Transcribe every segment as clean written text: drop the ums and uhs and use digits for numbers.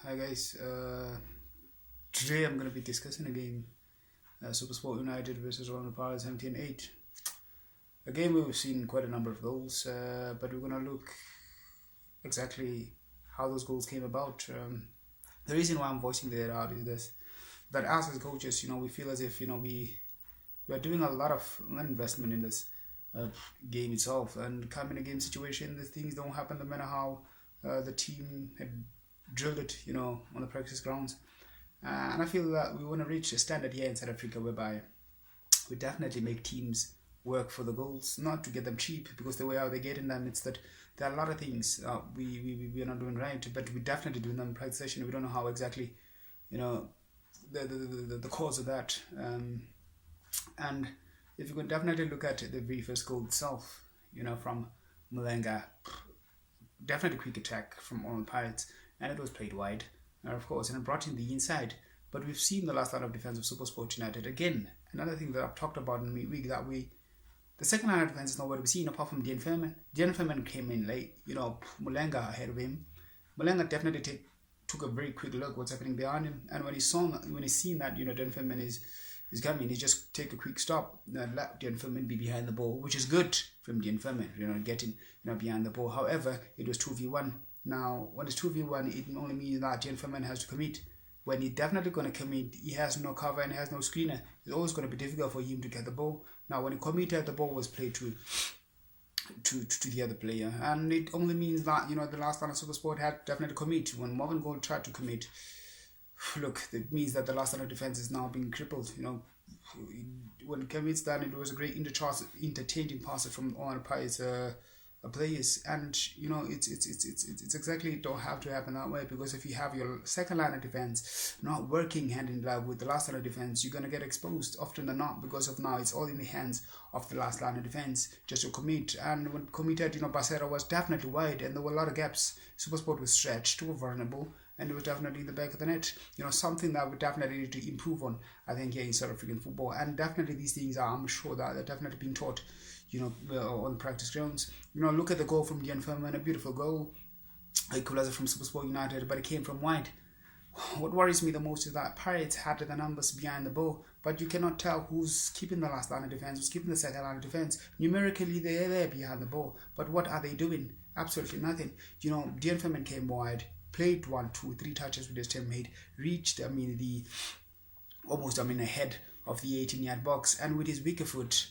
Hi guys. Today I'm going to be discussing a game, Supersport United versus Royal Pirates MTN 8. A game where we've seen quite a number of goals, but we're going to look exactly how those goals came about. The reason why I'm voicing that out is this: that us as coaches, we feel as if we are doing a lot of investment in this game itself, and come in a game situation, the things don't happen no matter how the team had drilled it, on the practice grounds. And I feel that we want to reach a standard here in South Africa whereby we definitely make teams work for the goals, not to get them cheap, because the way how they're getting them, it's that there are a lot of things we are not doing right, but we definitely doing them in practice session. We don't know how exactly, the cause of that. And if you could definitely look at the very first goal itself, from Malenga, definitely quick attack from all Pirates, and it was played wide, of course, and it brought in the inside. But we've seen the last line of defense of Supersport United. Again, another thing that I've talked about in the week, that the second line of defense is nowhere to be seen apart from Dean Furman. Dean Furman came in late, Malenga ahead of him. Malenga definitely took a very quick look what's happening behind him, and when he's seen that Dean Furman is coming, he just take a quick stop and let Dean Furman be behind the ball, which is good from Dean Furman, getting behind the ball. However, it was 2v1. Now, when it's 2v1, it only means that Dean Furman has to commit. When he's definitely going to commit, he has no cover and he has no screener. It's always going to be difficult for him to get the ball. Now, when he committed, the ball was played to the other player, and it only means that the last line of Supersport had definitely commit. When Marvin Gold tried to commit, look, it means that the last line of defense is now being crippled. When commits that, it was a great interchanging passes from all the Pirates players, and it's exactly, it don't have to happen that way, because if you have your second line of defense not working hand in glove with the last line of defense, you're gonna get exposed often than not, because of now it's all in the hands of the last line of defense just to commit. And when committed, Basera was definitely wide, and there were a lot of gaps. Supersport was stretched, too vulnerable, and it was definitely in the back of the net. Something that we definitely need to improve on, I think, here in South African football. And definitely these things are, I'm sure that they're definitely being taught, on practice grounds. Look at the goal from Dean Furman, a beautiful goal, equalizer from Supersport United, but it came from wide. What worries me the most is that Pirates had the numbers behind the ball, but you cannot tell who's keeping the last line of defense, who's keeping the second line of defense. Numerically, they're there behind the ball, but what are they doing? Absolutely nothing. Dean Furman came wide, played 1, 2, 3 touches with his teammate, reached, ahead of the 18-yard box, and with his weaker foot,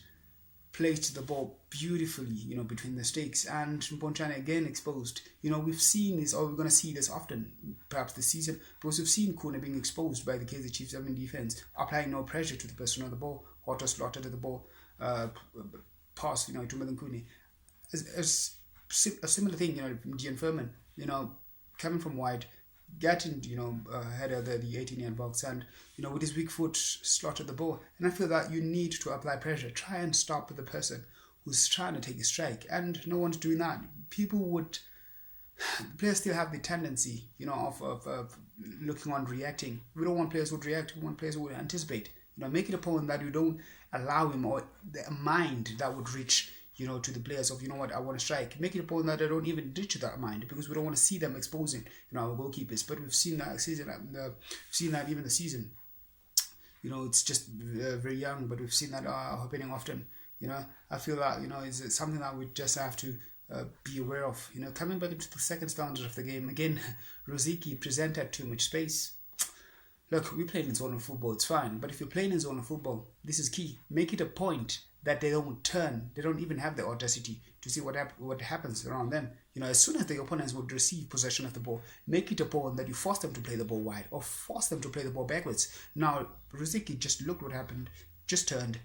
placed the ball beautifully, between the stakes, and Ponchane again exposed. We've seen this, or we're going to see this often, perhaps this season, because we've seen Kuna being exposed by the KZ Chiefs defense, applying no pressure to the person on the ball, or to slaughter to the ball, pass, to Melankuni. As a similar thing, from Dean Furman, coming from wide, getting ahead of the 18-yard box, and with his weak foot slotted the ball. And I feel that you need to apply pressure, try and stop the person who's trying to take a strike, and no one's doing that. Players still have the tendency of looking on, reacting. We don't want players who would react, we want players who would anticipate. Make it a point that you don't allow him, or the mind that would reach to the players of, I want to strike. Make it a point that they don't even reach that mind, because we don't want to see them exposing, our goalkeepers. But we've seen that even the season. It's just very young, but we've seen that happening often. I feel that, it's something that we just have to be aware of. Coming back into the second standard of the game, again, Rosicky presented too much space. Look, we played in zonal football, it's fine. But if you're playing in zonal football, this is key. Make it a point that they don't turn, they don't even have the audacity to see what happens around them. As soon as the opponents would receive possession of the ball, make it a point that you force them to play the ball wide, or force them to play the ball backwards. Now, Rosicky just looked what happened, just turned,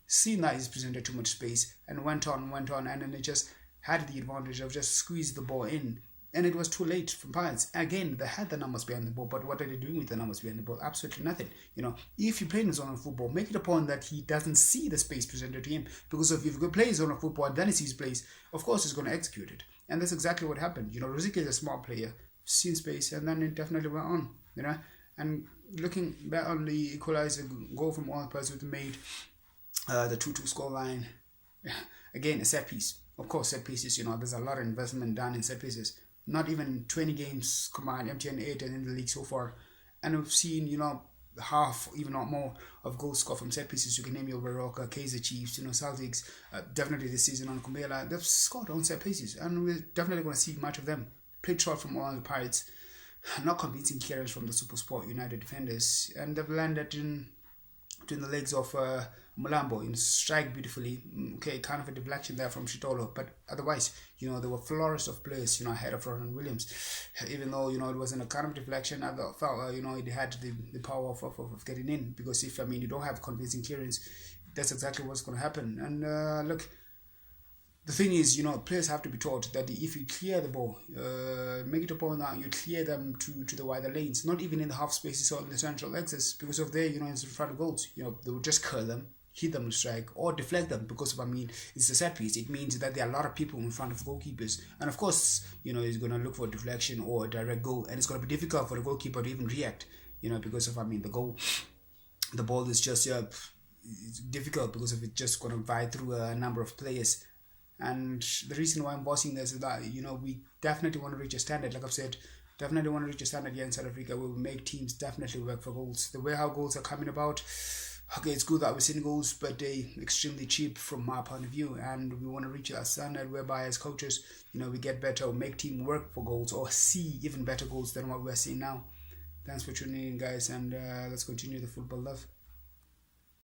seen that he's presented too much space, and went on, and then it just had the advantage of just squeeze the ball in. And it was too late for Pirates. Again, they had the numbers behind the ball, but what are they doing with the numbers behind the ball? Absolutely nothing. If you play in zone of football, make it a point that he doesn't see the space presented to him. Because if you play zone of football and then he sees place, of course he's going to execute it. And that's exactly what happened. Rosicky is a smart player, seen space, and then it definitely went on. And looking back on the equalizer goal from all players who made the 2-2 scoreline, again, a set piece. Of course, set pieces, there's a lot of investment done in set pieces. not even 20 games combined, MTN 8 and in the league so far. And we've seen, half, even not more, of goals scored from set pieces. You can name your Baroka, Kaiser Chiefs, Celtics, definitely this season on Kumbela. They've scored on set pieces, and we're definitely going to see much of them. Played short from all the Pirates, not convincing clearance from the Supersport United defenders, and they've landed in between the legs of Mulambo in strike beautifully. Okay, kind of a deflection there from Chitolo, but otherwise, there were florist of players, ahead of Ronald Williams. Even though, it wasn't a kind of deflection, I felt, it had the power of getting in, because if, you don't have convincing clearance, that's exactly what's going to happen. And look, the thing is, players have to be taught that if you clear the ball, make it a point that you clear them to the wider lanes, not even in the half spaces or in the central axis, because of there, in front of goals, they would just curl them, hit them with strike, or deflect them, because of, it's a set piece. It means that there are a lot of people in front of goalkeepers, and of course, he's going to look for a deflection or a direct goal, and it's going to be difficult for the goalkeeper to even react, because of, the ball is just it's difficult because of it just going to vie through a number of players. And the reason why I'm bossing this is that, we definitely want to reach a standard. Like I've said, definitely want to reach a standard here in South Africa. We will make teams definitely work for goals. The way how goals are coming about, okay, it's good that we're seeing goals, but they're extremely cheap from my point of view. And we want to reach that standard whereby as coaches, we get better or make team work for goals or see even better goals than what we're seeing now. Thanks for tuning in, guys, and let's continue the football love.